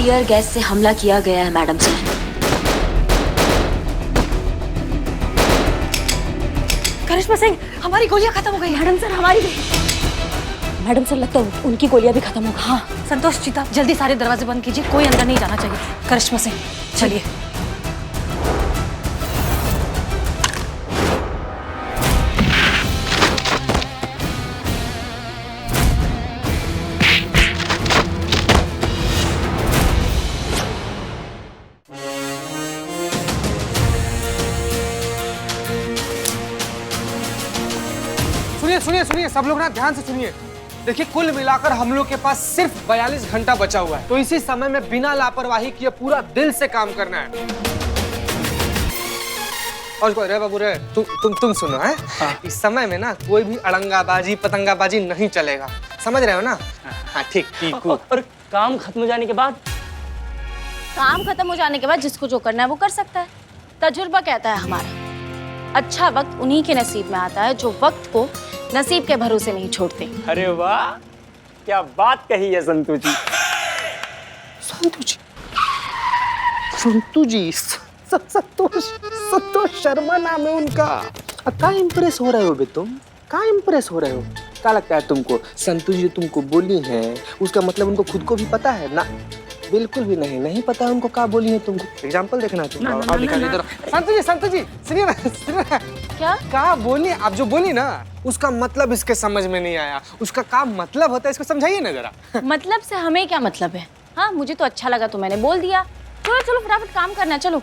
Tear gas से हमला किया गया है मैडम सर। करिश्मा सिंह, हमारी गोलियां खत्म हो गई। मैडम सर हमारी भी। मैडम सर लगता है उनकी गोलियां भी खत्म हो गई। हाँ संतोष चीता, जल्दी सारे दरवाजे बंद कीजिए, कोई अंदर नहीं जाना चाहिए। करिश्मा सिंह चलिए। सुनिए सुनिए सब लोग ना ध्यान से सुनिए। देखिए कुल मिलाकर हम लोग के पास सिर्फ 42 घंटा बचा हुआ है, तो इसी समय में बिना लापरवाही किए पूरा दिल से काम करना है। और कोई रे बाबू रे, तुम सुनो है। हाँ। इस समय में ना कोई भी अड़ंगाबाजी पतंगाबाजी नहीं चलेगा, समझ रहे हो ना? हाँ ठीक। और काम खत्म हो जाने के बाद? काम खत्म हो जाने के बाद जिसको जो करना है वो कर सकता है। तजुर्बा कहता है हमारा, अच्छा वक्त उन्हीं के नसीब में आता है जो वक्त को नसीब के भरोसे नहीं छोड़ते। अरे वाह, क्या बात कही है संतू जी। संतू जी, संतोष शर्मा नाम है उनका। कहाँ इम्प्रेस हो रहे हो बे तुम? कहाँ इम्प्रेस हो रहे हो? क्या लगता है तुमको संतू जी तुमको बोली है उसका मतलब उनको खुद को भी पता है ना? बिल्कुल भी नहीं पता है उनको क्या बोली है तुमको। एग्जाम्पल देखना है तुमको। और दिखा इधर। संतू जी सुनिए ना। क्या बोली? आप जो बोली ना उसका मतलब इसके समझ में नहीं आया। उसका क्या मतलब होता है इसको समझाइए ना जरा। मतलब से हमें क्या मतलब है? हाँ मुझे तो अच्छा लगा तो मैंने बोल दिया। चलो फटाफट काम करना। चलो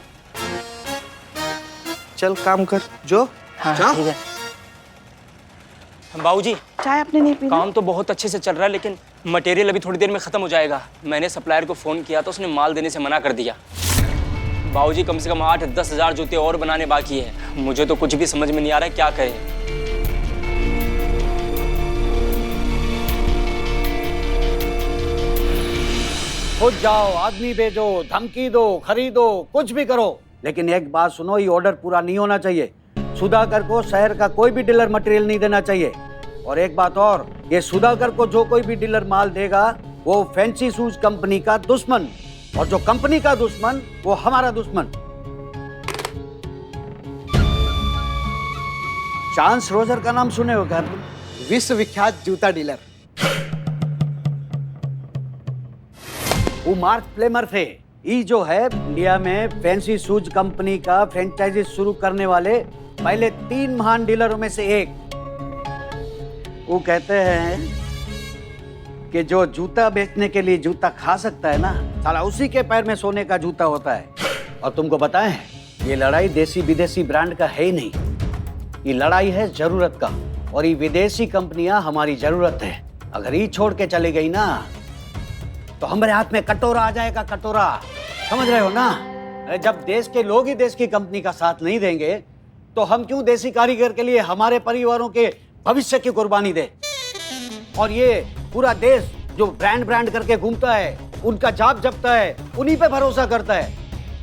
चल काम कर जो। हाँ ठीक है। बाबूजी चाय आपने नहीं पी? काम तो बहुत अच्छे से चल रहा है, लेकिन मटेरियल अभी थोड़ी देर में खत्म हो जाएगा। मैंने सप्लायर को फोन किया तो उसने माल देने से मना कर दिया। बाबूजी कम से कम 8-10 हज़ार जूते और बनाने बाकी है। मुझे तो कुछ भी समझ में नहीं आ रहा है क्या करें। खुद जाओ, आदमी भेजो, धमकी दो, खरीदो, कुछ भी करो, लेकिन एक बात सुनो, ये ऑर्डर पूरा नहीं होना चाहिए। सुधाकर को शहर का कोई भी डीलर मटेरियल नहीं देना चाहिए। और एक बात और, ये सुधाकर को जो कोई भी डीलर माल देगा वो फैंसी शूज कंपनी का दुश्मन, और जो कंपनी का दुश्मन वो हमारा दुश्मन। चांस रोजर का नाम सुने हो क्या? विश्वविख्यात जूता डीलर। वो मार्क प्लेमर थे। ये जो है इंडिया में फैंसी शूज कंपनी का फ्रेंचाइजी शुरू करने वाले पहले 3 महान डीलरों में से एक। वो कहते हैं कि जो जूता बेचने के लिए जूता खा सकता है ना, साला उसी के पैर में सोने का जूता होता है। और तुमको पता है, ये लड़ाई देसी विदेशी ब्रांड का है ही नहीं, ये लड़ाई है जरूरत का। और ये विदेशी कंपनियां हमारी जरूरत है। अगर ये छोड़ के चली गई ना तो हमारे हाथ में कटोरा आ जाएगा, कटोरा। समझ रहे हो ना? अरे जब देश के लोग ही देश की कंपनी का साथ नहीं देंगे तो हम क्यों देसी कारीगर के लिए हमारे परिवारों के भविष्य की कुर्बानी दे? और ये पूरा देश जो ब्रांड करके घूमता है, उनका जाप जपता है, उन्हीं पे भरोसा करता है।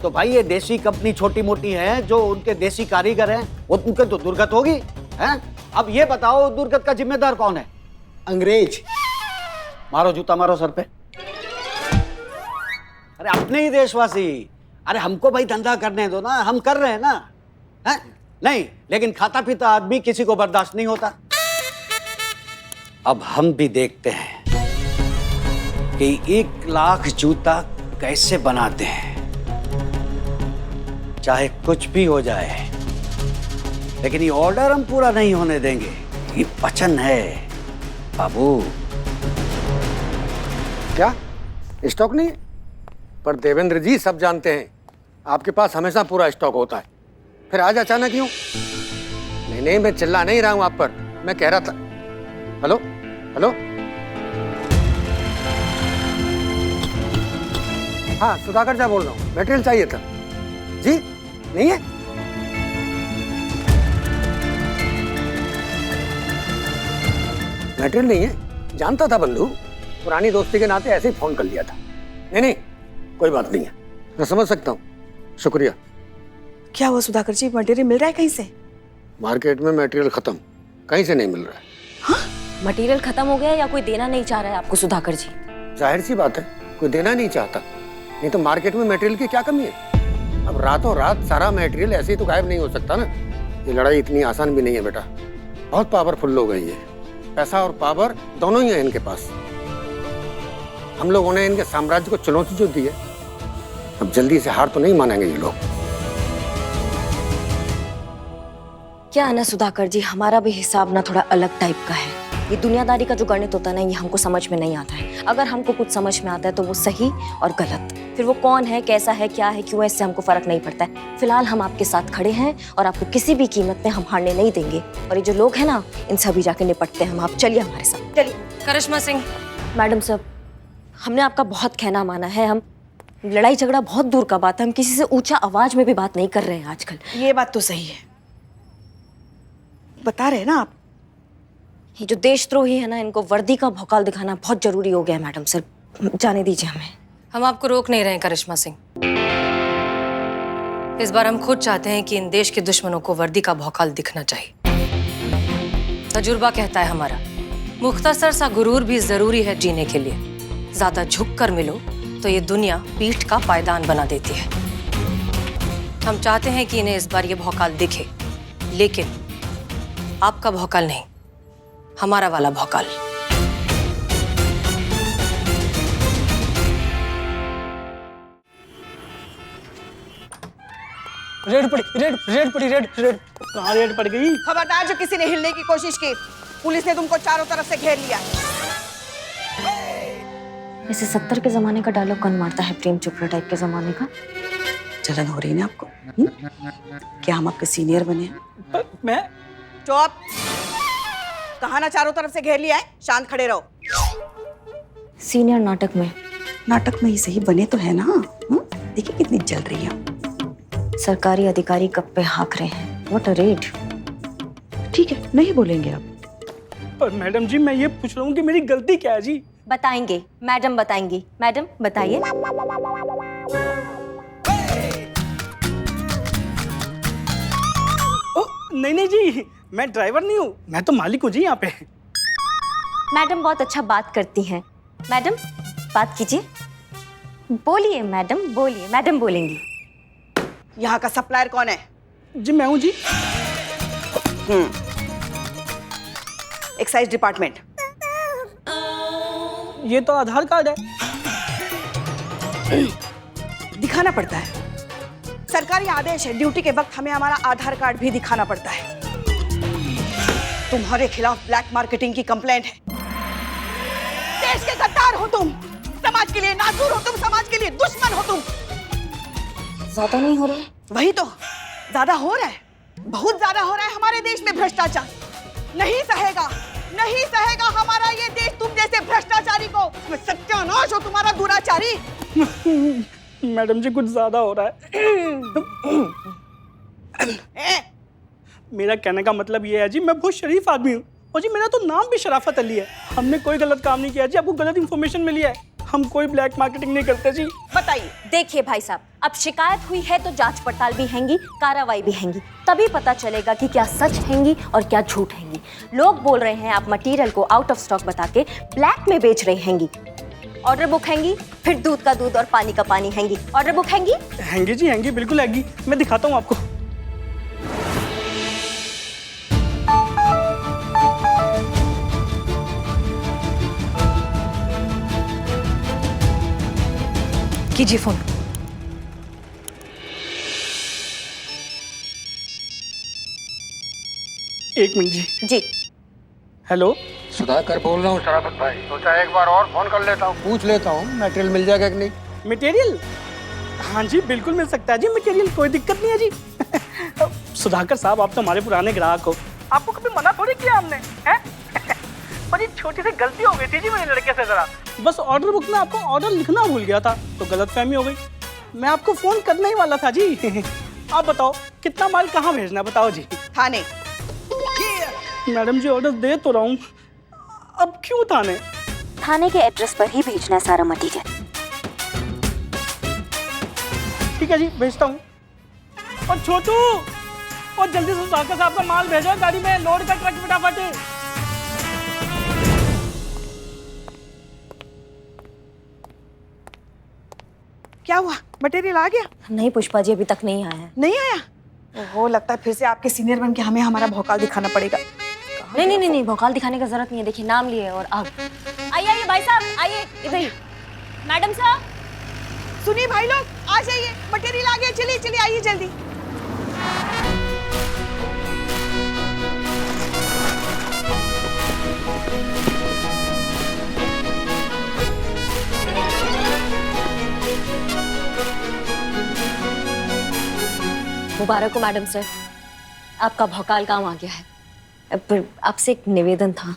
तो भाई ये देसी कंपनी छोटी मोटी है, जो उनके देसी कारीगर हैं, वो उनके तो दुर्गत होगी हैं? अब ये बताओ दुर्गत का जिम्मेदार कौन है? अंग्रेज। मारो जूता, मारो सर पे। अरे अपने ही देशवासी। अरे हमको भाई धंधा करने दो ना, हम कर रहे हैं ना, है? नहीं, लेकिन खाता पीता आदमी किसी को बर्दाश्त नहीं होता। अब हम भी देखते हैं कि 1 लाख जूता कैसे बनाते हैं, चाहे कुछ भी हो जाए, लेकिन ये ऑर्डर हम पूरा नहीं होने देंगे। ये वचन है बाबू। क्या स्टॉक नहीं है? पर देवेंद्र जी सब जानते हैं आपके पास हमेशा पूरा स्टॉक होता है, फिर आज अचानक क्यों? नहीं मैं चिल्ला नहीं रहा हूं आप पर, मैं कह रहा था। हेलो हेलो, हाँ सुधाकर जा बोल रहा हूँ, मटेरियल चाहिए था जी। नहीं है? मटेरियल नहीं है? जानता था बंधु, पुरानी दोस्ती के नाते ऐसे ही फोन कर लिया था। नहीं कोई बात नहीं है, मैं समझ सकता हूँ, शुक्रिया। क्या हुआ सुधाकर जी, मटेरियल मिल रहा है कहीं से? मार्केट में मटेरियल खत्म, कहीं से नहीं मिल रहा है। हाँ? मटेरियल खत्म हो गया या कोई देना नहीं चाह रहा है आपको सुधाकर जी? जाहिर सी बात है, कोई देना नहीं चाहता। नहीं तो मार्केट में मटेरियल की क्या कमी है? अब रातों रात सारा मटेरियल ऐसे ही तो गायब नहीं हो सकता ना। ये लड़ाई इतनी आसान भी नहीं है बेटा, बहुत पावरफुल लोग हैं ये। पैसा और पावर दोनों ही है इनके पास। हम लोगों ने इनके साम्राज्य को चुनौती जो दी है, अब जल्दी से हार तो नहीं मानेंगे ये लोग। क्या है ना सुधाकर जी, हमारा भी हिसाब ना थोड़ा अलग टाइप का है। ये दुनियादारी का जो गणित होता है ना, ये हमको समझ में नहीं आता है। अगर हमको कुछ समझ में आता है तो वो सही और गलत, फिर वो कौन है, कैसा है, क्या है, क्यों है, इससे हमको फर्क नहीं पड़ता है। फिलहाल हम आपके साथ खड़े हैं और आपको किसी भी कीमत में हम हारने नहीं देंगे। और ये जो लोग हैं ना, इनसे अभी जाके निपटते हैं हम। आप चलिए हमारे साथ, चलिए। करिश्मा सिंह, मैडम साहब, हमने आपका बहुत कहना माना है। हम लड़ाई झगड़ा बहुत दूर का बात है, हम किसी से ऊंचा आवाज में भी बात नहीं कर रहे हैं आजकल। ये बात तो सही है, बता रहे हैं ना आप। ये जो देशद्रोही है ना, इनको वर्दी का भौकाल दिखाना बहुत जरूरी हो गया है मैडम सर। जाने दीजिए हमें। हम आपको रोक नहीं रहे हैं करिश्मा सिंह। इस बार हम खुद चाहते हैं कि इन देश के दुश्मनों को वर्दी का भौकाल दिखना चाहिए। तजुर्बा कहता है हमारा, मुख्तसर सा गुरूर भी जरूरी है जीने के लिए। ज्यादा झुक कर मिलो तो ये दुनिया पीठ का पायदान बना देती है। हम चाहते हैं कि इन्हें इस बार ये भौकाल दिखे, लेकिन आपका भौकाल नहीं, हमारा वाला भौकाल। रेड पड़ी, रेड पड़ी, रेड। कहाँ रेड पड़ गई? खबरदार, जो किसी ने हिलने की कोशिश की, पुलिस ने तुमको चारों तरफ से घेर लिया। वैसे 70 के जमाने का डायलॉग कौन मारता है, प्रेम चोपड़ा टाइप के जमाने का? जलन हो रही है ना आपको? क्या हम आपके सीनियर बने हैं? मैं चुप। कहा ना चारों तरफ से घेर लिया है, शांत खड़े रहो। सीनियर नाटक में? नाटक में ही सही बने तो है ना। देखिए कितनी जल रही है। सरकारी अधिकारी कब पे हाँक रहे हैं। What a red. ठीक है, नहीं बोलेंगे आप। पर मैडम जी, मैं ये पूछ रहा हूँ कि मेरी गलती क्या है जी? बताएंगे मैडम, बताएंगी। मैडम बताइए। नहीं जी, मैं ड्राइवर नहीं हूँ, मैं तो मालिक हूँ जी यहाँ पे। मैडम बहुत अच्छा बात करती हैं। मैडम बात कीजिए, बोलिए मैडम, बोलिए। मैडम बोलेंगी। यहाँ का सप्लायर कौन है? जी मैं हूँ जी। Excise department. ये तो आधार कार्ड है। दिखाना पड़ता है, सरकारी आदेश है। ड्यूटी के वक्त हमें हमारा आधार कार्ड भी दिखाना पड़ता है। तुम्हारे खिलाफ ब्लैक मार्केटिंग की कंप्लेंट है। देश के गद्दार हो तुम, समाज के लिए नासूर हो तुम, समाज के लिए दुश्मन हो तुम। ज्यादा नहीं हो रहा? वही तो, ज्यादा हो रहा है, बहुत ज्यादा हो रहा है। हमारे देश में भ्रष्टाचार नहीं सहेगा, नहीं सहेगा हमारा ये देश तुम जैसे भ्रष्टाचारी को। सत्यानाश हो तुम्हारा दुराचारी। मैडम जी, कुछ ज्यादा हो रहा है। मेरा कहने का मतलब ये है जी, मैं बहुत शरीफ आदमी हूँ और जी मेरा तो नाम भी शराफत अली है। हमने कोई गलत काम नहीं किया जी, आपको गलत इन्फॉर्मेशन मिली है। हम कोई ब्लैक मार्केटिंग नहीं करते जी। बताइए। देखिए भाई साहब, अब शिकायत हुई है तो जांच पड़ताल भी हैंगी, कार्रवाई भी हैंगी, तभी पता चलेगा कि क्या सच हैंगी और क्या झूठ हैंगी। लोग बोल रहे हैं आप मटेरियल को आउट ऑफ स्टॉक बता के ब्लैक में बेच रहे हैंगी। ऑर्डर बुक हैंगी, फिर दूध का दूध और पानी का पानी हैंगी। ऑर्डर बुक हैंगी? हैंगी जी, हैंगी, बिल्कुल हैंगी। मैं दिखाता हूँ आपको। कीजिए फोन। एक मिनट जी। जी। हेलो, सुधाकर बोल रहा हूँ शराफत भाई। सोचा एक बार और फोन कर लेता हूँ, पूछ लेता हूँ मटेरियल मिल जाएगा कि नहीं। मटेरियल? हाँ जी, बिल्कुल मिल सकता है जी मटेरियल, कोई दिक्कत नहीं है जी। सुधाकर साहब, आप तो हमारे पुराने ग्राहक हो, आपको कभी मना थोड़ी किया हमने, हैं? पर ये छोटी सी गलती हो गई थी जी मेरे लड़के से जरा। बस ऑर्डर बुक में आपको ऑर्डर लिखना भूल गया था तो गलतफहमी हो गई। मैं आपको फोन करने ही वाला था जी। आप बताओ कितना माल कहाँ भेजना है, बताओ जी। थाने। मैडम जी, ऑर्डर दे तो रहा हूँ, अब क्यों थाने? थाने के एड्रेस पर ही भेजना है सारा मटेरियल। ठीक है जी, भेजता हूँ। और छोटू, और जल्दी से सुधाकर साहब का माल भेजो गाड़ी में, लोड का ट्रक फटाफट। क्या हुआ, मटेरियल आ गया? नहीं पुष्पा जी, अभी तक नहीं आया है। नहीं आया? ओहो, लगता है फिर से आपके सीनियर बन के हमें हमारा भौकाल दिखाना पड़ेगा। नहीं, भौकाल दिखाने का जरूरत नहीं है। देखिए नाम लिए और अब आइए भाई साहब, आइए इधर। मैडम साहब, सुनिए भाई लोग, आ जाइए, मटेरियल आ गया, चलिए चलिए आइए जल्दी। मुबारक हो मैडम सर, आपका भौकाल काम आ गया है। पर आपसे एक निवेदन था,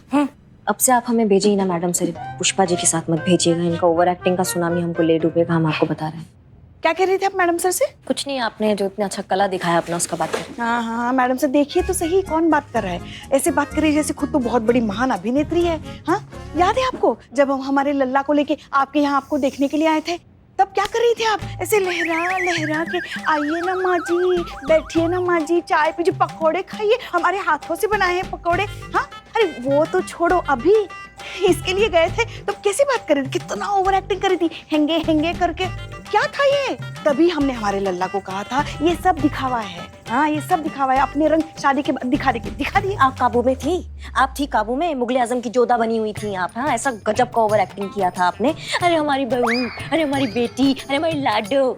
अब से आप हमें भेजिए ही ना मैडम सर, पुष्पा जी के साथ मत भेजिएगा। इनका ओवर एक्टिंग का सुनामी हमको ले डूबेगा, हम आपको बता रहे हैं। क्या कह रही थी आप मैडम सर से? कुछ नहीं, आपने जो इतना अच्छा कला दिखाया अपना, उसका बात करें। हाँ हाँ मैडम सर, देखिए तो सही, कौन बात कर रहा है? ऐसे बात करिए जैसे खुद तो बहुत बड़ी महान अभिनेत्री है। हाँ, याद है आपको जब हम हमारे लल्ला को लेके आपके यहाँ आपको देखने के लिए आए थे, तब क्या कर रही थी आप? ऐसे लहरा लहरा के, आइए ना माँ जी, बैठिए ना माँ जी, चाय पीजिए, पकोड़े खाइए, हमारे हाथों से बनाए हैं पकोड़े। हाँ, अरे वो तो छोड़ो, अभी इसके लिए गए थे तो कैसी बात कर रही थी, कितना ओवर एक्टिंग कर रही थी, हेंगे हेंगे करके। क्या था ये? तभी हमने हमारे लल्ला को कहा था ये सब दिखावा है। हाँ, ये सब दिखावा है, अपने रंग शादी के बाद दिखा दिए। आप काबू में थी, आप थी काबू में, मुगले आजम की जोधा बनी हुई थी आप। हाँ, ऐसा गजब का ओवर एक्टिंग किया था आपने। अरे हमारी बहू, अरे हमारी बेटी, अरे हमारी लाडो।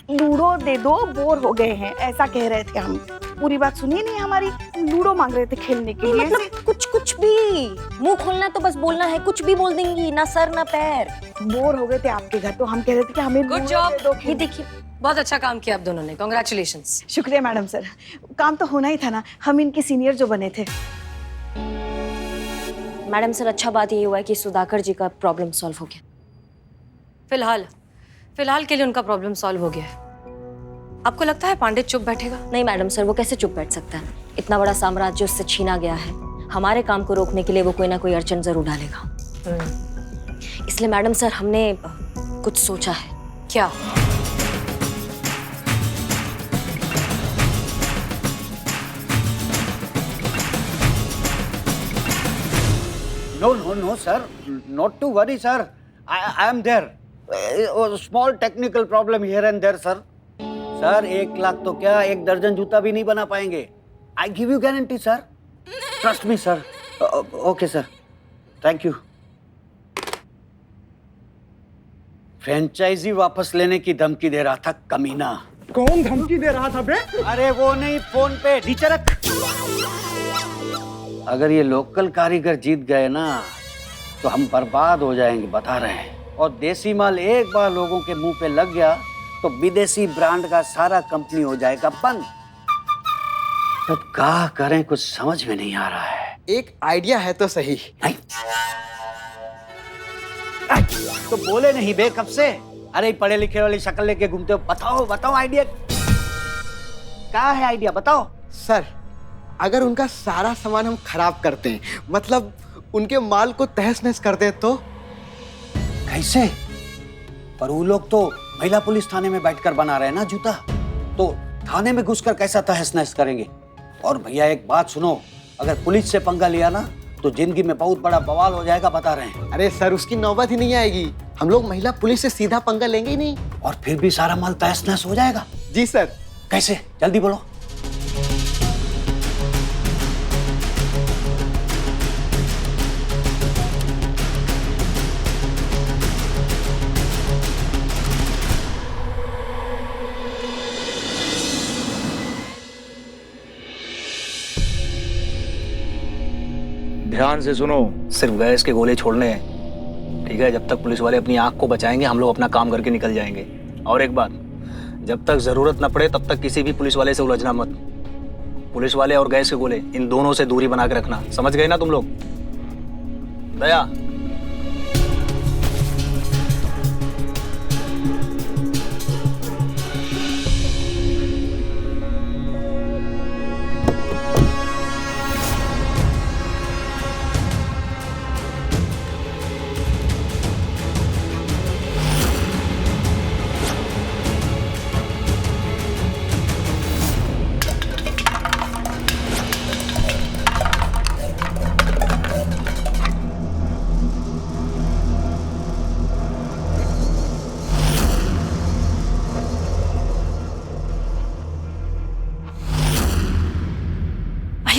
लूडो दे दो, बोर हो गए हैं, ऐसा कह रहे थे हम। पूरी बात सुनिए नहीं हमारी, लूडो मांग रहे थे खेलने के लिए। मतलब कुछ भी, मुंह खोलना तो बस बोलना है, कुछ भी बोल देंगी, ना सर ना पैर। बोर हो गए थे आपके घर, तो हम कह रहे थे कि हमें गुड लूडो जॉब। दे दो ये खेलने। देखिए, बहुत अच्छा काम किया आप दोनों ने, कॉन्ग्रेचुलेशंस। शुक्रिया मैडम सर, काम तो होना ही था ना, हम इनके सीनियर जो बने थे। मैडम सर अच्छा बात ये हुआ है कि सुधाकर जी का प्रॉब्लम सॉल्व हो गया। फिलहाल के लिए उनका प्रॉब्लम सॉल्व हो गया है। आपको लगता है पांडित चुप बैठेगा? नहीं मैडम सर, वो कैसे चुप बैठ सकता है? इतना बड़ा साम्राज्य उससे छीना गया है, हमारे काम को रोकने के लिए वो कोई ना कोई अड़चन जरूर डालेगा। इसलिए मैडम सर हमने कुछ सोचा है। क्या? No, sir. Not to worry, sir. I am there. A small technical problem here and there, sir. Sir 1 lakh तो क्या, 1 दर्जन जूता भी नहीं बना पाएंगे। I give you guarantee, sir. Trust me, sir. Okay, sir. Thank you. Franchisee वापस लेने की धमकी दे रहा था कमीना। कौन धमकी दे रहा था बे? अरे वो नहीं, फोन पे नीचे रख। अगर ये लोकल कारीगर जीत गए ना तो हम बर्बाद हो जाएंगे, बता रहे हैं। और देसी माल एक बार लोगों के मुंह पे लग गया तो विदेशी ब्रांड का सारा कंपनी हो जाएगा बंद। अब क्या करें, कुछ समझ में नहीं आ रहा है। एक आइडिया है तो सही। नहीं तो बोले नहीं बे कब से? अरे पढ़े लिखे वाली शक्ल लेके घूमते हो। बताओ आइडिया क्या है? आइडिया बताओ सर, अगर उनका सारा सामान हम खराब करते हैं, मतलब उनके माल को तहस नहस कर दे तो? कैसे? पर वो लोग तो महिला पुलिस थाने में बैठकर बना रहे हैं ना जूता, तो थाने में घुसकर कैसा तहस नहस करेंगे? और भैया एक बात सुनो, अगर पुलिस से पंगा लिया ना तो जिंदगी में बहुत बड़ा बवाल हो जाएगा, बता रहे हैं। अरे सर, उसकी नौबत ही नहीं आएगी, हम लोग महिला पुलिस से सीधा पंगा लेंगे ही नहीं। और फिर भी सारा माल तहस नहस हो जाएगा। जी सर। कैसे? जल्दी बोलो। ध्यान से सुनो, सिर्फ गैस के गोले छोड़ने हैं, ठीक है? जब तक पुलिस वाले अपनी आंख को बचाएंगे हम लोग अपना काम करके निकल जाएंगे। और एक बात, जब तक जरूरत न पड़े तब तक किसी भी पुलिस वाले से उलझना मत। पुलिस वाले और गैस के गोले, इन दोनों से दूरी बना के रखना, समझ गए ना तुम लोग? दया,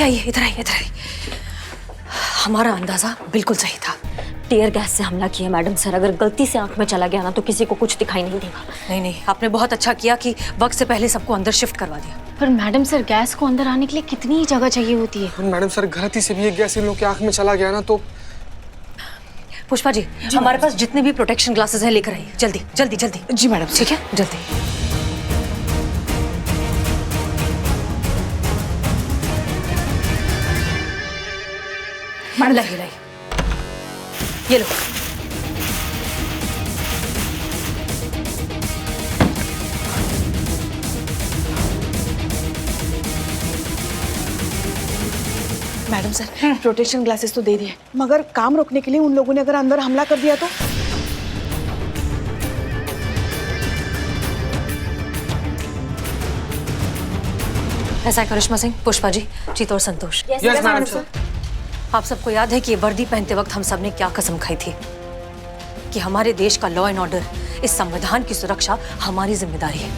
आइए, इधर आइए, इधर आइए। हमारा अंदाजा बिल्कुल सही था। टीयर गैस से हमला किया मैडम सर। अगर गलती से आंख में चला गया ना तो किसी को कुछ दिखाई नहीं देगा। नहीं नहीं, आपने बहुत अच्छा किया कि वक्त से पहले सबको अंदर शिफ्ट करवा दिया। पर मैडम सर, गैस को अंदर आने के लिए कितनी जगह चाहिए होती है? मैडम सर, गलती से भी एक गैस इन लोग की आंख में चला गया ना तो। पुष्पा जी, हमारे पास जितने भी प्रोटेक्शन ग्लासेस हैं लेकर आइए, जल्दी जल्दी जल्दी। जी मैडम। ठीक है, जल्दी। लाइए लाइए, ये लो। मैडम सर, प्रोटेक्शन ग्लासेस तो दे दिए, मगर काम रोकने के लिए उन लोगों ने अगर अंदर हमला कर दिया तो? ऐसा है करिश्मा सिंह, पुष्पा जी, जीत और संतोष। Yes madam sir. आप सबको याद है कि ये वर्दी पहनते वक्त हम सबने क्या कसम खाई थी कि हमारे देश का लॉ एंड ऑर्डर, इस संविधान की सुरक्षा हमारी जिम्मेदारी है।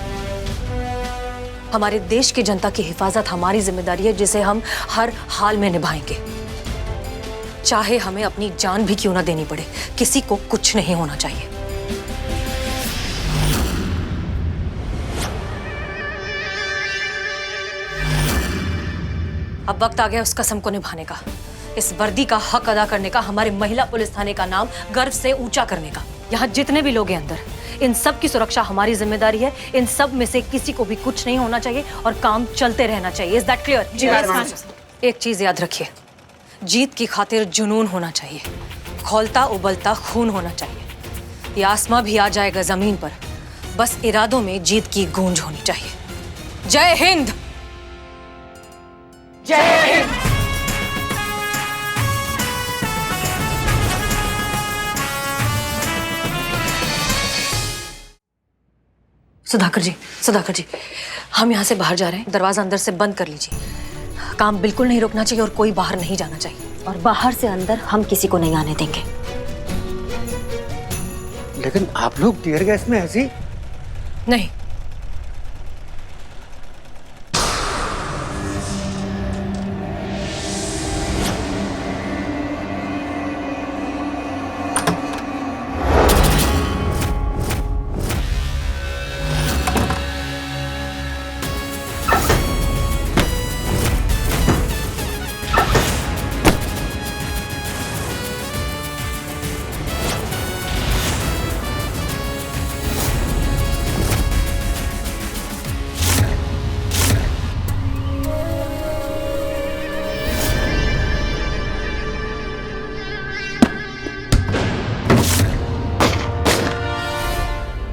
हमारे देश की जनता की हिफाजत हमारी जिम्मेदारी है, जिसे हम हर हाल में निभाएंगे, चाहे हमें अपनी जान भी क्यों ना देनी पड़े। किसी को कुछ नहीं होना चाहिए। अब वक्त आ गया उस कसम को निभाने का, इस वर्दी का हक अदा करने का, हमारे महिला पुलिस थाने का नाम गर्व से ऊंचा करने का। यहाँ जितने भी लोग हैं अंदर, इन सब की सुरक्षा हमारी जिम्मेदारी है। इन सब में से किसी को भी कुछ नहीं होना चाहिए और काम चलते रहना चाहिए। Is that clear? जी मैडम। एक चीज याद रखिए, जीत की खातिर जुनून होना चाहिए, खौलता उबलता खून होना चाहिए। ये आसमां भी आ जाएगा जमीन पर, बस इरादों में जीत की गूंज होनी चाहिए। जय हिंद। जय हिंद। सुधाकर जी, हम यहाँ से बाहर जा रहे हैं। दरवाजा अंदर से बंद कर लीजिए। काम बिल्कुल नहीं रोकना चाहिए और कोई बाहर नहीं जाना चाहिए। और बाहर से अंदर हम किसी को नहीं आने देंगे। लेकिन आप लोग टीयर गैस में ऐसी? नहीं,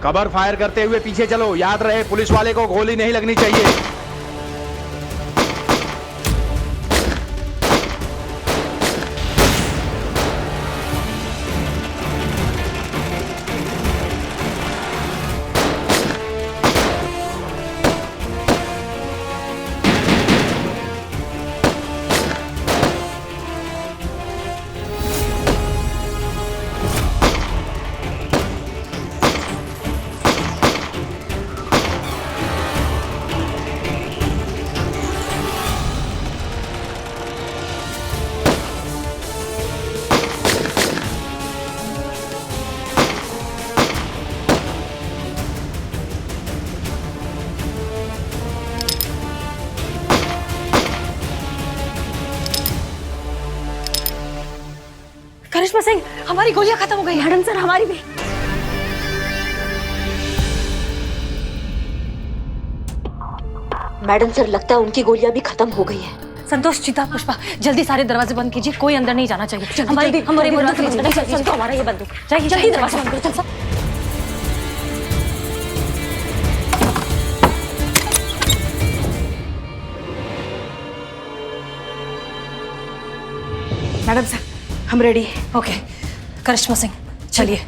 कबर फायर करते हुए पीछे चलो। याद रहे, पुलिस वाले को गोली नहीं लगनी चाहिए। करिश्मा सिंह, हमारी गोलियां खत्म हो गई। मैडम सर, हमारी भी। मैडम सर, लगता है उनकी गोलियां भी खत्म हो गई है। संतोष, चीता, पुष्पा, जल्दी सारे दरवाजे बंद कीजिए। कोई अंदर नहीं जाना चाहिए। हमारी हमारा ये बंदूक, जल्दी दरवाजा बंद करो। चल। मैडम सर, हम रेडी हैं। ओके, करिश्मा सिंह, चलिए।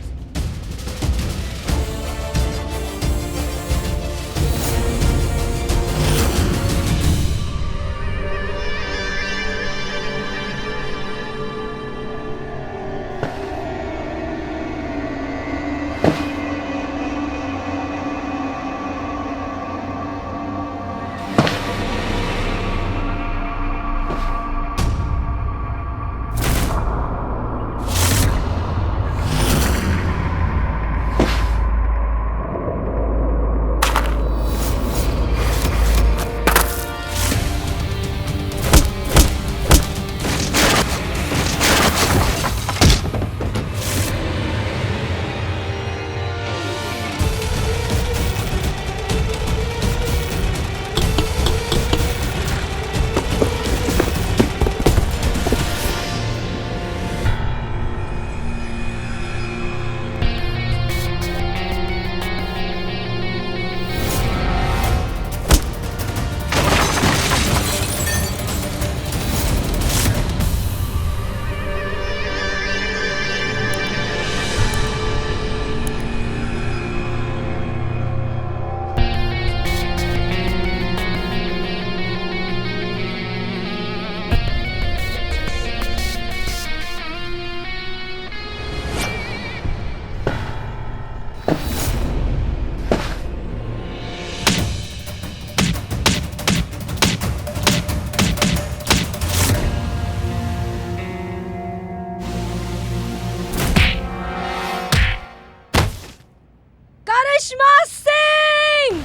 Karishma Singh.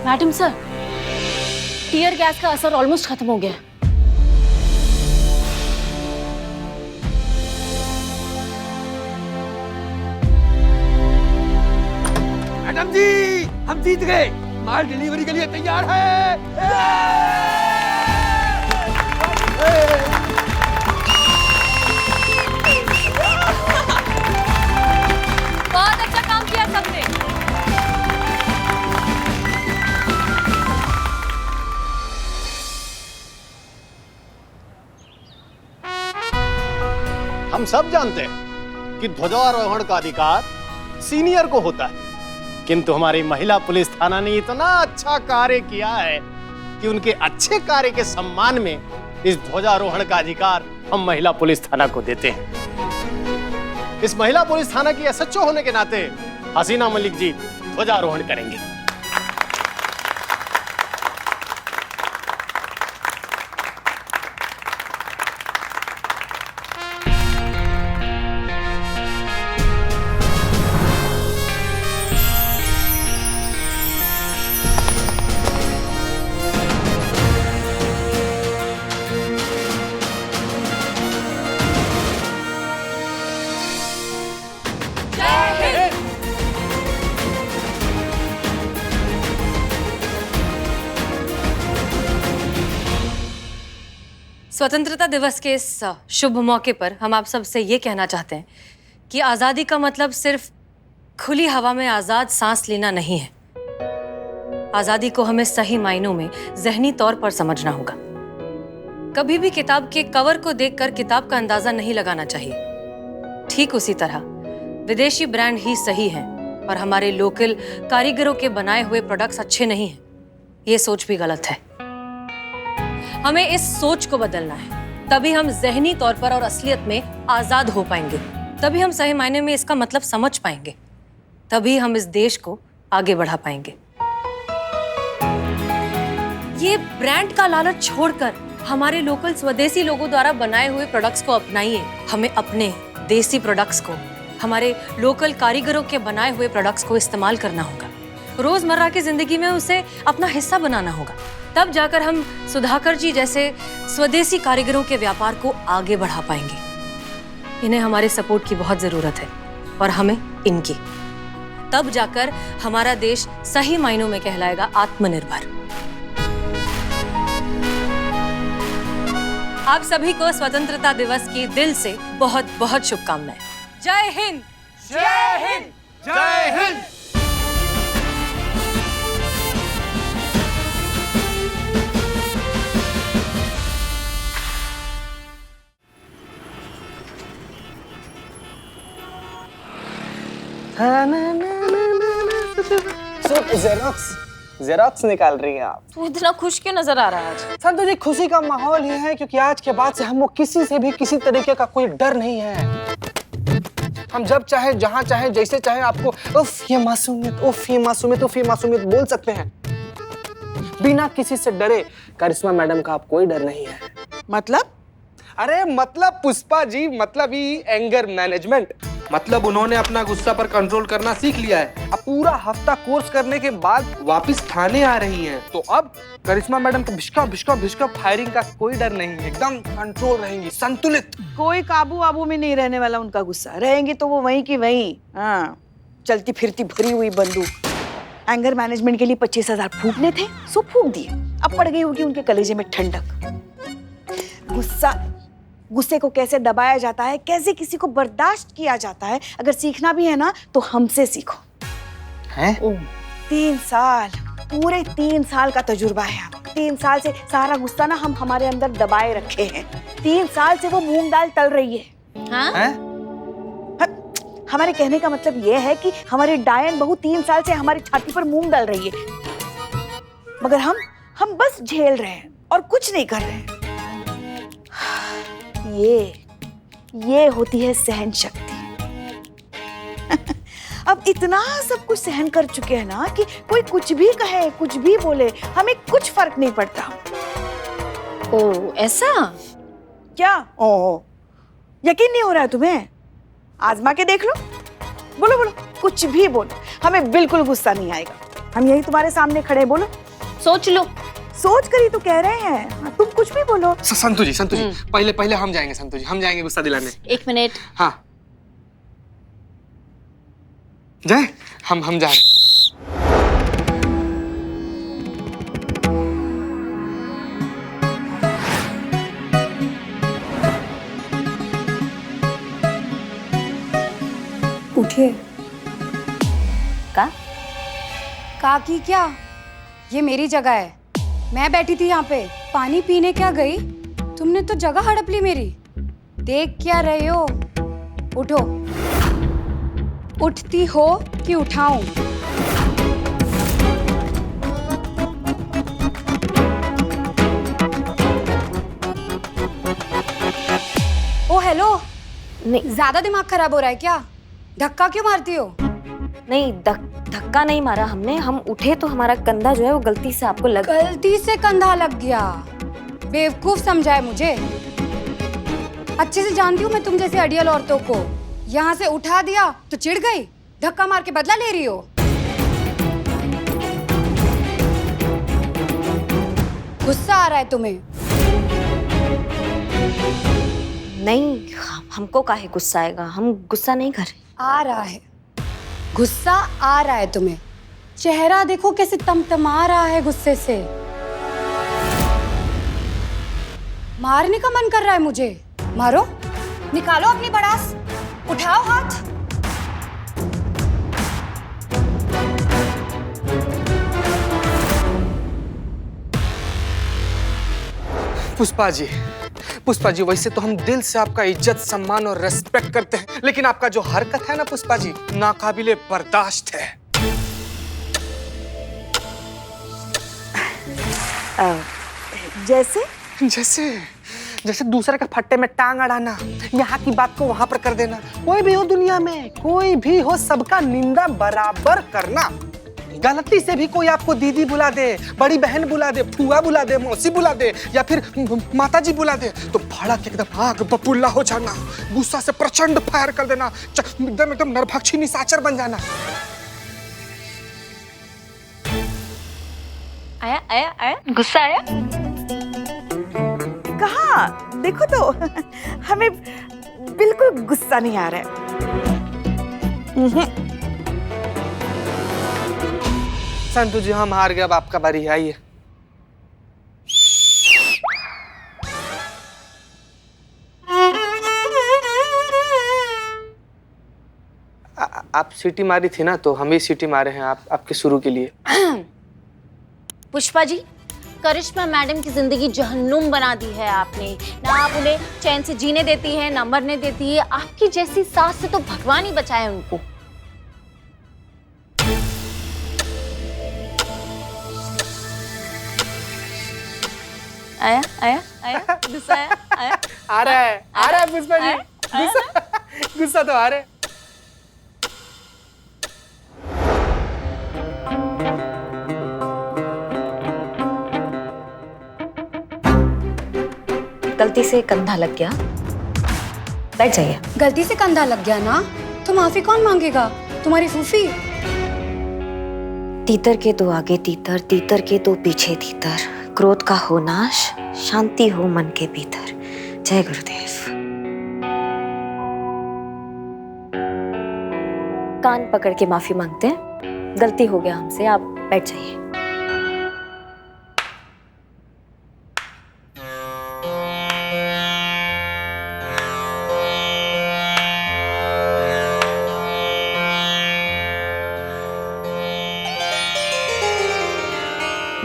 Madam sir, tear gas का असर ऑलमोस्ट खत्म हो गया। मैडम जी, हम जीत गए। माल डिलीवरी के लिए तैयार है। बहुत अच्छा काम किया सबने। हम सब जानते हैं कि ध्वजारोहण का अधिकार सीनियर को होता है, किंतु हमारी महिला पुलिस थाना ने इतना अच्छा कार्य किया है कि उनके अच्छे कार्य के सम्मान में इस ध्वजारोहण का अधिकार हम महिला पुलिस थाना को देते हैं। इस महिला पुलिस थाना की एसएचओ होने के नाते हसीना मलिक जी ध्वजारोहण करेंगे। स्वतंत्रता दिवस के इस शुभ मौके पर हम आप सबसे ये कहना चाहते हैं कि आज़ादी का मतलब सिर्फ खुली हवा में आज़ाद सांस लेना नहीं है। आज़ादी को हमें सही मायनों में ज़हनी तौर पर समझना होगा। कभी भी किताब के कवर को देखकर किताब का अंदाज़ा नहीं लगाना चाहिए। ठीक उसी तरह विदेशी ब्रांड ही सही हैं और हमारे लोकल कारीगरों के बनाए हुए प्रोडक्ट्स अच्छे नहीं हैं, ये सोच भी गलत है। हमें इस सोच को बदलना है, तभी हम ज़हनी तौर पर और असलियत में आज़ाद हो पाएंगे। तभी हम सही मायने में इसका मतलब समझ पाएंगे। तभी हम इस देश को आगे बढ़ा पाएंगे। ये ब्रांड का लालच छोड़कर हमारे लोकल स्वदेशी लोगों द्वारा बनाए हुए प्रोडक्ट्स को अपनाइए। हमें अपने देसी प्रोडक्ट्स को, हमारे लोकल कारीगरों के बनाए हुए प्रोडक्ट्स को इस्तेमाल करना होगा। रोजमर्रा की जिंदगी में उसे अपना हिस्सा बनाना होगा। तब जाकर हम सुधाकर जी जैसे स्वदेशी कारीगरों के व्यापार को आगे बढ़ा पाएंगे। इन्हें हमारे सपोर्ट की बहुत जरूरत है और हमें इनकी। तब जाकर हमारा देश सही मायनों में कहलाएगा आत्मनिर्भर। आप सभी को स्वतंत्रता दिवस की दिल से बहुत बहुत शुभकामनाएं। जय हिंद। जय हिंद। जय हिंद। जेरोक्स निकाल रही हैं आप। तू इतना खुश क्यों नजर आ रहा है आज? संतु जी, खुशी का माहौल ही है क्योंकि आज के बाद से हमको किसी से भी किसी तरीके का कोई डर नहीं है। हम जब चाहे, जहां चाहे, जैसे चाहे आपको उफ ये मासूमियत, उफ ये मासूमियत, उफ ये मासूमियत बोल सकते हैं बिना किसी से डरे। करिश्मा मैडम का आप कोई डर नहीं है। मतलब? अरे मतलब पुष्पा जी, मतलब ही एंगर मैनेजमेंट। मतलब उन्होंने अपना गुस्सा पर कंट्रोल करना सीख लिया है। अब पूरा हफ्ता कोर्स करने के बाद वापस थाने आ रही हैं, तो अब करिश्मा मैडम को भिष्का भिष्का भिष्का फायरिंग का कोई डर नहीं है। एकदम कंट्रोल रहेंगी, संतुलित। कोई काबू वाबू में नहीं रहने वाला उनका गुस्सा। रहेंगी तो वो वहीं की वहीं, हाँ, चलती फिरती भरी हुई बंदूक। एंगर मैनेजमेंट के लिए 25,000 फूकने थे, सो फूक दिए। अब पड़ गई होगी उनके कलेजे में ठंडक। गुस्से को कैसे दबाया जाता है, कैसे किसी को बर्दाश्त किया जाता है, अगर सीखना भी है ना तो हमसे सीखो। हैं? 3 साल, पूरे 3 साल का तजुर्बा है हम। 3 साल से सारा गुस्सा ना हम हमारे अंदर दबाए रखे हैं। 3 साल से वो मूंग दाल तल रही है। हाँ? हमारे कहने का मतलब ये है कि हमारी डायन बहू 3 साल से हमारी छाती पर मूंग डाल रही है, मगर हम बस झेल रहे हैं और कुछ नहीं कर रहे हैं। ये होती है सहन शक्ति। अब इतना सब कुछ सहन कर चुके हैं ना कि कोई कुछ भी कहे, कुछ भी बोले, हमें कुछ फर्क नहीं पड़ता। ओ ऐसा क्या? ओह, यकीन नहीं हो रहा है तुम्हें? आजमा के देख लो। बोलो बोलो, कुछ भी बोलो, हमें बिल्कुल गुस्सा नहीं आएगा। हम यही तुम्हारे सामने खड़े, बोलो। सोच लो। सोच कर ही तो कह रहे हैं, तुम कुछ भी बोलो। संतु जी, पहले हम जाएंगे। संतु जी, हम जाएंगे गुस्सा दिलाने। 1 मिनट। हाँ, जाए। हम जा रहे। उठिए। का? काकी क्या? ये मेरी जगह है, मैं बैठी थी यहाँ पे। पानी पीने क्या गई? तुमने तो जगह हड़प ली मेरी। देख क्या रहे हो? उठो। उठती हो कि उठाऊं? ओ हेलो, ज्यादा दिमाग खराब हो रहा है क्या? धक्का क्यों मारती हो? नहीं, धक्का नहीं मारा हमने। हम उठे तो हमारा कंधा जो है वो गलती से आपको लग गया। गलती से कंधा लग गया? बेवकूफ समझा है मुझे। अच्छे से जानती हूँ मैं तुम जैसे अड़ियल औरतों को। यहाँ से उठा दिया तो चिढ़ गई, धक्का मार के बदला ले रही हो। गुस्सा आ रहा है तुम्हें? नहीं, हमको काहे गुस्सा आएगा? हम गुस्सा नहीं कर रहे। आ रहा है गुस्सा, आ रहा है तुम्हें। चेहरा देखो कैसे तमतमा रहा है गुस्से से। मारने का मन कर रहा है मुझे। मारो, निकालो अपनी बड़ास, उठाओ हाथ। पुष्पा जी, पुष्पा जी, वैसे तो हम दिल से आपका इज्जत, सम्मान और रेस्पेक्ट करते हैं, लेकिन आपका जो हरकत है ना पुष्पा जी, नाकाबिले बर्दाश्त है। जैसे जैसे जैसे दूसरे के फट्टे में टांग अड़ाना, यहाँ की बात को वहां पर कर देना। कोई भी हो दुनिया में, कोई भी हो, सबका निंदा बराबर करना। गलती से भी कोई आपको दीदी बुला दे, बड़ी बहन बुला दे, फूआ बुला दे, मौसी बुला दे या फिर माताजी बुला दे, तो भड़क एकदम आग बबूला हो जाना, गुस्सा से प्रचंड फायर कर देना, एकदम नरभक्षी निशाचर बन जाना। आया आया आया, गुस्सा आया? कहाँ? देखो तो हमें बिल्कुल गुस्सा नहीं आ रहा है। संतु जी, हम हार गए, अब आपका बारी है, आइए। आप सीटी मारी थी ना, तो हम ही सीटी मारे हैं आपके शुरू के लिए। पुष्पा जी, करिश्मा मैडम की जिंदगी जहन्नुम बना दी है आपने। ना आप उन्हें चैन से जीने देती है, ना मरने देती है। आपकी जैसी सास से तो भगवान ही बचाए उनको। आया आया आया, गुस्सा आया आया, आ रहा है पुष्पा जी, गुस्सा तो आ रहा है। गलती से कंधा लग गया, बैठ जाइए। गलती से कंधा लग गया ना, तो माफी कौन मांगेगा? तुम्हारी फूफी। तीतर के दो आगे तीतर, तीतर के दो पीछे तीतर, क्रोध का हो नाश, शांति हो मन के भीतर। जय गुरुदेव। कान पकड़ के माफी मांगते हैं, गलती हो गया हमसे, आप बैठ जाइए।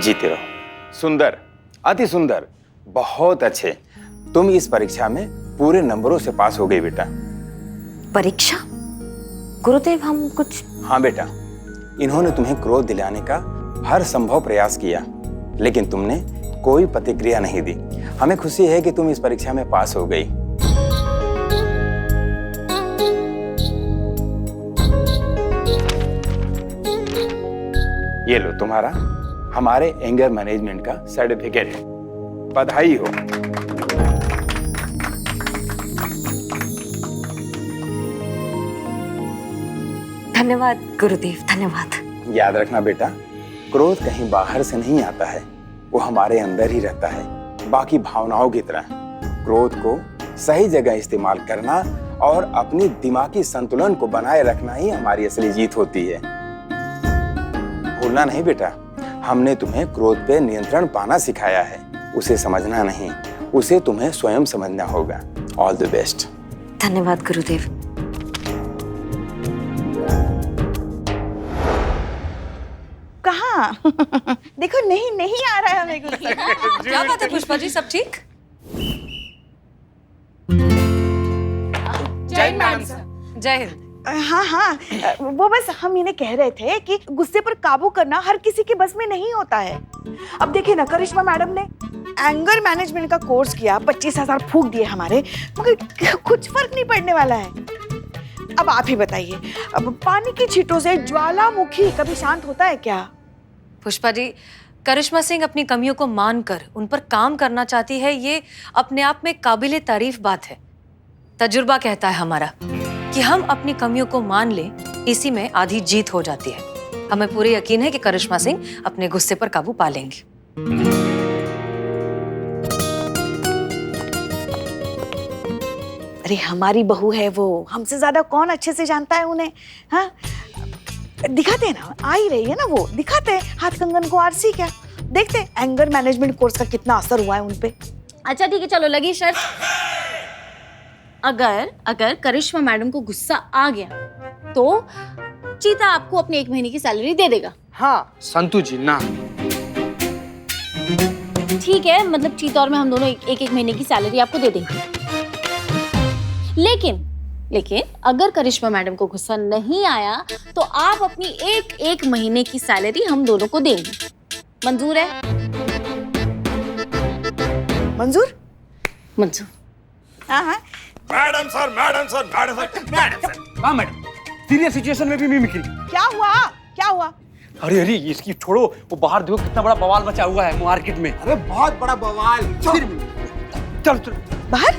जीते रहो। सुंदर, अति सुंदर, बहुत अच्छे। तुम इस परीक्षा में पूरे नंबरों से पास हो गई बेटा। परीक्षा? गुरुदेव, हम कुछ। हाँ बेटा, इन्होंने तुम्हें क्रोध दिलाने का हर संभव प्रयास किया, लेकिन तुमने कोई प्रतिक्रिया नहीं दी। हमें खुशी है कि तुम इस परीक्षा में पास हो गई। ये लो तुम्हारा हमारे एंगर मैनेजमेंट का सर्टिफिकेट। बधाई हो। धन्यवाद गुरुदेव, धन्यवाद। याद रखना बेटा, क्रोध कहीं बाहर से नहीं आता है, वो हमारे अंदर ही रहता है। बाकी भावनाओं की तरह क्रोध को सही जगह इस्तेमाल करना और अपनी दिमागी संतुलन को बनाए रखना ही हमारी असली जीत होती है। भूलना नहीं बेटा, हमने तुम्हें क्रोध पे नियंत्रण पाना सिखाया है, उसे समझना नहीं, उसे तुम्हें स्वयं समझना होगा। All the best. धन्यवाद गुरुदेव। कहाँ? देखो, नहीं आ रहा है हमें कुछ। क्या बात है पुष्पा जी, सब ठीक? जय हिंद मैडम सर। जय हिंद। हाँ, वो बस हम इन्हें कह रहे थे कि गुस्से पर काबू करना हर किसी के बस में नहीं होता है। अब देखिए ना, करिश्मा मैडम ने एंगर मैनेजमेंट का कोर्स किया, 25,000 फूंक दिए हमारे, मगर कुछ फर्क नहीं पड़ने वाला है। अब आप ही बताइए, अब पानी की छींटों से ज्वालामुखी कभी शांत होता है क्या? पुष्पा जी, करिश्मा सिंह अपनी कमियों को मानकर उन पर काम करना चाहती है, ये अपने आप में काबिले तारीफ बात है। तजुर्बा कहता है हमारा कि हम अपनी कमियों को मान लें, इसी में आधी जीत हो जाती है। हमें पूरे यकीन है कि करिश्मा सिंह अपने गुस्से पर काबू पा लेंगी। अरे हमारी बहू है वो, हमसे ज्यादा कौन अच्छे से जानता है उन्हें? हाँ, दिखाते हैं ना, आ ही रही है ना वो, दिखाते हैं हाथ कंगन को आरसी। क्या देखते हैं एंगर मैनेजमेंट कोर्स का कितना असर हुआ है उनपे। अच्छा ठीक है, चलो लगी शर्त। अगर करिश्मा मैडम को गुस्सा आ गया तो चीता आपको अपने 1 महीने की सैलरी दे देगा। हाँ संतु जी ना। ठीक है, मतलब चीता और मैं हम दोनों एक महीने की सैलरी आपको दे देंगे। लेकिन अगर करिश्मा मैडम को गुस्सा नहीं आया तो आप अपनी एक महीने की सैलरी हम दोनों को देंगे। मंजूर है? मंजूर? मंजूर। हाँ हाँ। Madam sir, madam sir, madam sir, madam sir. हाँ मैडम, सीरियस सिचुएशन में भी मिमिक्री। क्या हुआ? क्या हुआ? अरे अरे इसकी छोड़ो, वो बाहर देखो कितना बड़ा बवाल मचा हुआ है मार्केट में। अरे बहुत बड़ा बवाल। चल चल बाहर।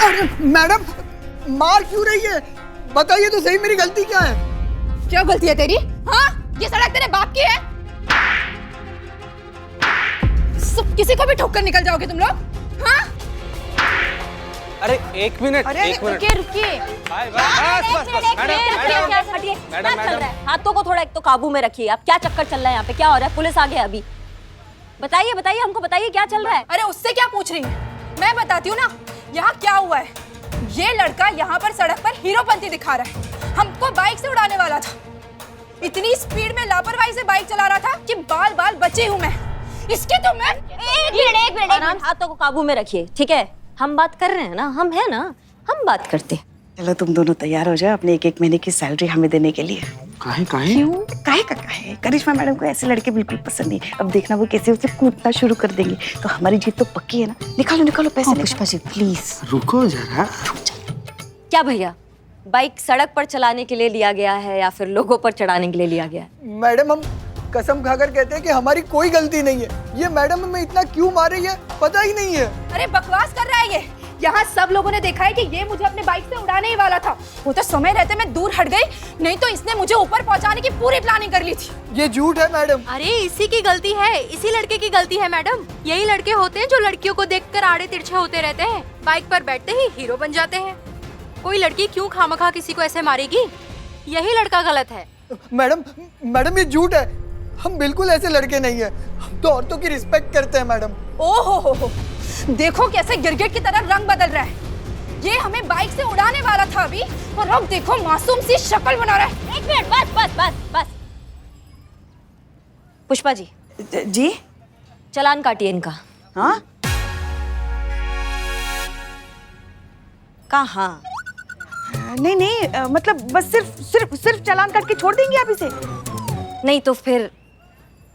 अरे मैडम मार क्यों रही है? बताइए तो सही, मेरी गलती क्या है? क्या गलती है तेरी? हाँ, ये सड़क तेरे बाप की है? सब किसी को भी ठोकर निकल जाओगे तुम लोग? हाँ? अरे एक मिनट, रुकिए। हाथों को थोड़ा एक तो काबू में रखिए। आप क्या चक्कर चल रहा है यहाँ पे? क्या हो रहा है? पुलिस आ गया अभी। बताइए हमको बताइए क्या चल रहा है? अरे उससे क्या पूछ रही है? मैं बताती हूँ ना, यहाँ क्या हुआ है। ये लड़का यहाँ पर सड़क पर हीरोपंती दिखा रहा है, हमको बाइक से उड़ाने वाला था। इतनी स्पीड में लापरवाही से बाइक चला रहा था कि बाल बची हूँ मैं। इसकी तो मैं एक मिनट हाथों को काबू में रखिए, ठीक है? हम बात कर रहे हैं ना, हम है ना, हम बात करते हैं। चलो तुम दोनों तैयार हो जाओ अपने 1 महीने की सैलरी हमें देने के लिए। काहे? क्यों? काहे का काहे? करिश्मा मैडम को ऐसे लड़के बिल्कुल पसंद नहीं। अब देखना वो कैसे उसे कूटना शुरू कर देंगे, तो हमारी जीत तो पक्की है ना। निकालो पैसे। पुष्पा जी प्लीज रुको जरा। क्या भैया, बाइक सड़क पर चलाने के लिए लिया गया है या फिर लोगों पर चढ़ाने के लिए लिया गया है? मैडम हम कसम खाकर कहते हैं कि हमारी कोई गलती नहीं है। ये मैडम हमें इतना क्यों मार रही है पता ही नहीं है। अरे बकवास कर रहा है ये। यहाँ सब लोगों ने देखा है कि ये मुझे अपने बाइक से उड़ाने ही वाला था। वो तो समय रहते मैं दूर हट गई, नहीं तो इसने मुझे ऊपर पहुँचाने की पूरी प्लानिंग कर ली थी। ये झूठ है मैडम। अरे इसी की गलती है, इसी लड़के की गलती है मैडम। यही लड़के होते हैं जो लड़कियों को देखकर आड़े तिरछे होते रहते हैं, बाइक पर बैठते ही हीरो बन जाते हैं। कोई लड़की क्यों खामखा किसी को ऐसे मारेगी? यही लड़का गलत है। मैडम ये झूठ है। हम बिल्कुल ऐसे लड़के नहीं है। हम तो औरतों की रिस्पेक्ट करते हैं मैडम। ओहो हो, देखो कैसे गिरगिट की तरह रंग बदल रहा है। ये हमें बाइक से उड़ाने वाला था अभी, और अब देखो मासूम सी शक्ल बना रहा है। 1 मिनट बस। पुष्पा जी चालान काटिए इनका। हाँ? कहाँ? नहीं, मतलब बस सिर्फ चालान काट के छोड़ देंगे आप इसे? नहीं तो फिर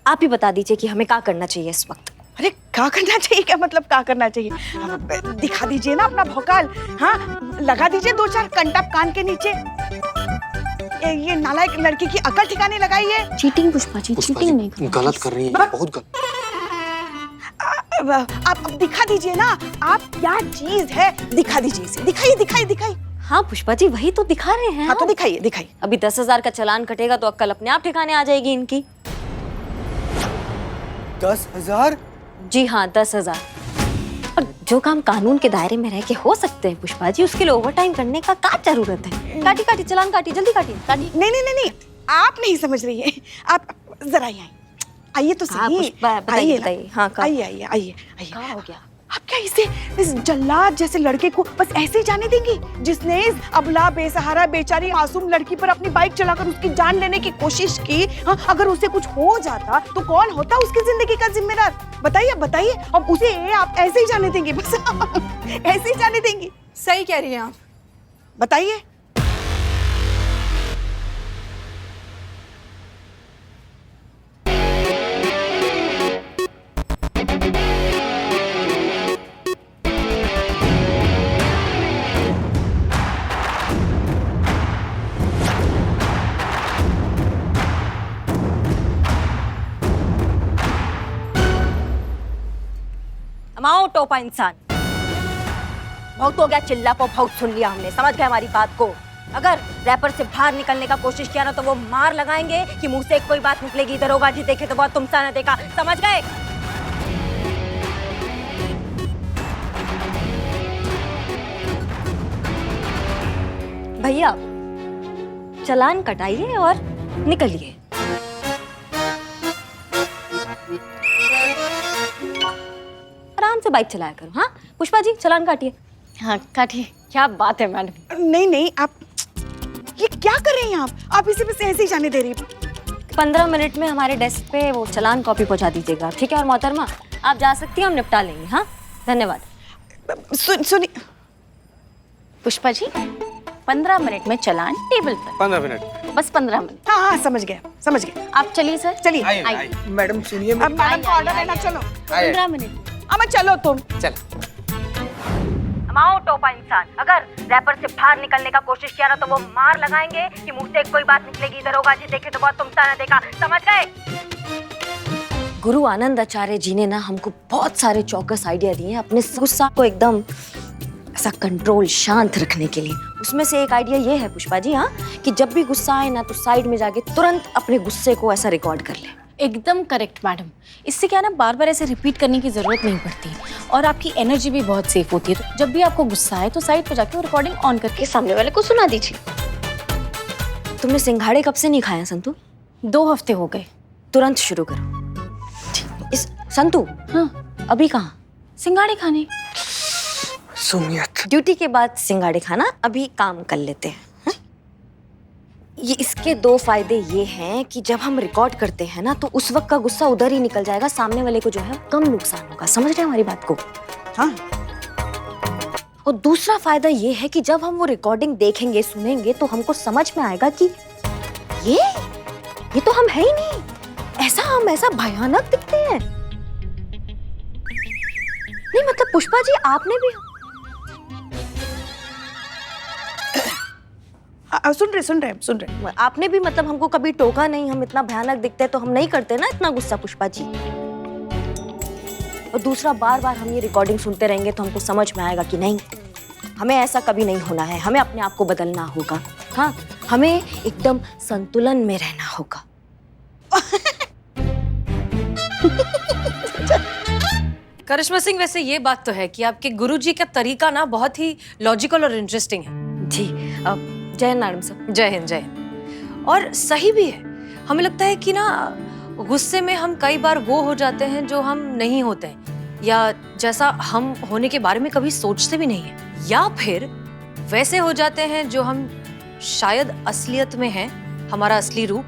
आप ही बता दीजिए कि हमें क्या करना चाहिए इस वक्त। अरे क्या करना चाहिए? क्या मतलब क्या करना चाहिए? दिखा दीजिए ना अपना भौकाल। हाँ, लगा दीजिए 2-4 कंटाप कान के नीचे। ये नालायक लड़की की अकल ठिकाने लगाई है। चीटिंग पुष्पा जी, चीटिंग नहीं गलत कर रही है, बहुत गलत। आप दिखा दीजिए ना, आप क्या चीज है, दिखा दीजिए इसे। दिखाइए। हाँ पुष्पा जी वही तो दिखा रहे हैं। हाँ तो दिखाइए। अभी 10,000 का चालान कटेगा तो अक्ल अपने आप ठिकाने आ जाएगी इनकी। 10,000? जी हाँ 10,000। और जो काम कानून के दायरे में रह के हो सकते हैं पुष्पा जी, उसके लिए ओवर टाइम करने का क्या जरूरत है? काटी चालान काटी, जल्दी काटी। नहीं, आप नहीं समझ रही है। आप जरा आइए तो सही। बताइए। हाँ आइए। क्या हो गया? आप क्या इस जल्लाद जैसे लड़के को बस ऐसे ही जाने देंगी, जिसने इस अबला बेसहारा बेचारी मासूम लड़की पर अपनी बाइक चलाकर उसकी जान लेने की कोशिश की? हाँ, अगर उसे कुछ हो जाता तो कौन होता उसकी जिंदगी का जिम्मेदार? बताइए। अब उसे आप ऐसे ही जाने देंगी? बस ऐसे ही जाने देंगी? सही कह रही हैं आप। बताइए। माओ टोपा इंसान। बहुत हो गया चिल्ला पो, बहुत सुन लिया हमने, समझ गए हमारी बात को। अगर रैपर से बाहर निकलने का कोशिश किया ना तो वो मार लगाएंगे कि मुंह से कोई बात निकलेगी, दरोगा जी देखे तो बहुत तुमसा न देखा, समझ गए? भैया चालान कटाइए और निकलिए। आराम से बाइक चलाया करो। हाँ पुष्पा जी, चालान काटिए। हाँ काटिए। क्या बात है मैडम। नहीं नहीं, आप ये क्या कर रही हैं आप इसे बस ऐसे ही जाने दे रही हैं। 15 मिनट में हमारे डेस्क पे वो चालान कॉपी पहुंचा दीजिएगा, ठीक है? और मोहतरमा आप जा सकती हैं, हम निपटा लेंगे। हाँ धन्यवाद। सुनिए पुष्पा जी, 15 मिनट में चालान टेबल पर। 15 मिनट, बस 15 मिनट। हाँ हाँ, समझ गए। आप चलिए सर। चलिए। आइए। मैडम सुनिए, अब मैडम का ऑर्डर है ना, चलो। 15 मिनट। अमर चलो तुम। चल। माओ टोपा इंसान, अगर रैपर से बाहर निकलने का कोशिश किया ना तो वो मार लगाएंगे कि मुंह से कोई बात निकलेगी। दरोगा जी देखे तो बहुत तुमसा ना देखा, समझ गए? गुरु आनंद आचार्य जी ने ना हमको बहुत सारे चौकस आइडिया दिए हैं अपने गुस्सा को एकदम ऐसा कंट्रोल, शांत रखने के लिए। उसमें से एक आइडिया ये है पुष्पा जी, हाँ, कि जब भी गुस्सा आए ना तो साइड में जाके तुरंत अपने गुस्से को ऐसा रिकॉर्ड कर ले। एकदम करेक्ट मैडम। इससे क्या ना बार बार ऐसे रिपीट करने की जरूरत नहीं पड़ती और आपकी एनर्जी भी बहुत सेफ होती है। तो जब भी आपको गुस्सा आए तो साइड पे जाके वो रिकॉर्डिंग ऑन करके सामने वाले को सुना दीजिए। तुमने सिंघाड़े कब से नहीं खाया संतु? 2 हफ्ते हो गए। तुरंत शुरू करो। इस संतु, हाँ अभी कहाँ? सिंघाड़े खाने। सुमियत, ड्यूटी के बाद सिंघाड़े खाना, अभी काम कर लेते हैं। हाँ? ये इसके 2 फायदे ये हैं कि जब हम रिकॉर्ड करते हैं ना तो उस वक्त का गुस्सा उधर ही निकल जाएगा, सामने वाले को जो है कम नुकसान होगा। समझ रहे हैं हमारी बात को? हाँ। और दूसरा फायदा ये है कि जब हम वो रिकॉर्डिंग देखेंगे, सुनेंगे तो हमको समझ में आएगा कि ये तो हम है ही नहीं, हम ऐसा भयानक दिखते हैं। नहीं मतलब पुष्पा जी आपने भी सुन रहे आपने भी मतलब हमको कभी टोका नहीं, हम इतना भयानक दिखते हैं तो हम नहीं करते ना इतना गुस्सा पुष्पा जी। और दूसरा बार बार हम ये रिकॉर्डिंग सुनते रहेंगे तो हमको समझ में आएगा कि नहीं, हमें ऐसा कभी नहीं होना है, हमें अपने आप को बदलना होगा। हाँ, हमें एकदम संतुलन में रहना होगा। करिश्मा सिंह, वैसे ये बात तो है कि आपके गुरुजी का तरीका ना बहुत ही लॉजिकल और इंटरेस्टिंग है। जी, जय हिंद मैडम साहब। जय हिंद, जय हिंद। और सही भी है। हमें लगता है कि ना गुस्से में हम कई बार वो हो जाते हैं जो हम नहीं होते हैं, या जैसा हम होने के बारे में कभी सोचते भी नहीं है, या फिर वैसे हो जाते हैं जो हम शायद असलियत में हैं, हमारा असली रूप।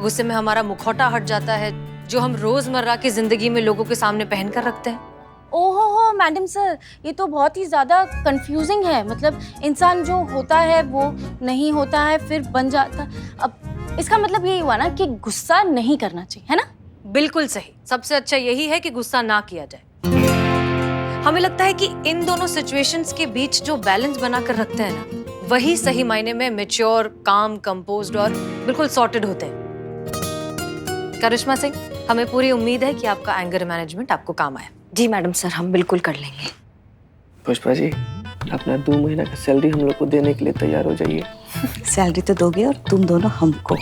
गुस्से में हमारा मुखौटा हट जाता है जो हम रोजमर्रा की जिंदगी में लोगों के सामने पहन कर रखते हैं। ओहो हो मैडम सर, ये तो बहुत ही ज्यादा कंफ्यूजिंग है। मतलब इंसान जो होता है वो नहीं होता है, फिर बन जाता। अब इसका मतलब यही हुआ ना कि गुस्सा नहीं करना चाहिए, है ना? बिल्कुल सही। सबसे अच्छा यही है कि गुस्सा ना किया जाए। हमें लगता है कि इन दोनों सिचुएशंस के बीच जो बैलेंस बनाकर रखते हैं ना, वही सही मायने में मैच्योर, काम, कंपोज्ड और बिल्कुल सॉर्टेड होते हैं। करिश्मा सिंह, हमें पूरी उम्मीद है कि आपका एंगर मैनेजमेंट आपको काम आए। जी मैडम सर, हम बिल्कुल कर लेंगे। पुष्पा जी, अपना 2 महीना का सैलरी हम लोग को देने के लिए तैयार हो जाइए। सैलरी तो दोगे और तुम दोनों हमको।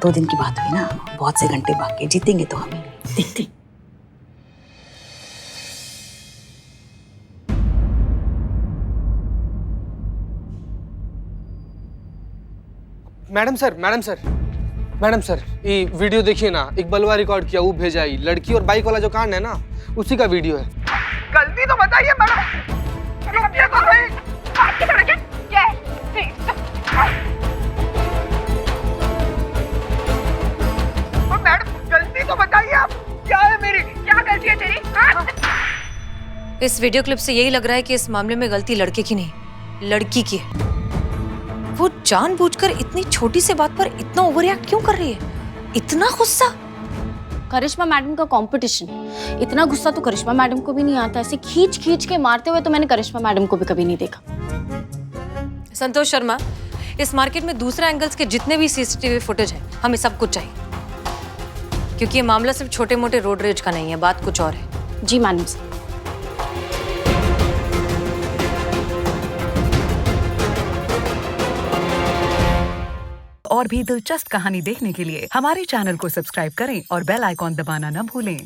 2 दिन की बात हुई ना, बहुत से घंटे बाकी, जीतेंगे तो हम। देखते। मैडम सर, ये वीडियो देखिए ना, एक बलवा रिकॉर्ड किया, वो भेजा ही। लड़की और बाइक वाला जो कांड है ना, उसी का वीडियो है। गलती तो बताइए मैडम। मैडम गलती तो बताइए आप, क्या है मेरी, क्या गलती है तेरी? इस वीडियो क्लिप से यही लग रहा है कि इस मामले में गलती लड़के की नहीं, लड़की की है। वो जानबूझकर इतनी छोटी सी बात पर इतना ओवररिएक्ट क्यों कर रही है? इतना गुस्सा? करिश्मा मैडम का कंपटीशन, इतना गुस्सा तो करिश्मा मैडम को भी नहीं आता। ऐसे खींच खींच के मारते हुए तो मैंने करिश्मा मैडम को भी कभी नहीं देखा। संतोष शर्मा, इस मार्केट में दूसरे एंगल्स के जितने भी सीसीटीवी फुटेज है, हमें सब कुछ चाहिए, क्योंकि ये मामला सिर्फ छोटे मोटे रोड रेज का नहीं है, बात कुछ और है। जी मैडम सर। और भी दिलचस्प कहानी देखने के लिए हमारे चैनल को सब्सक्राइब करें और बेल आइकॉन दबाना न भूलें।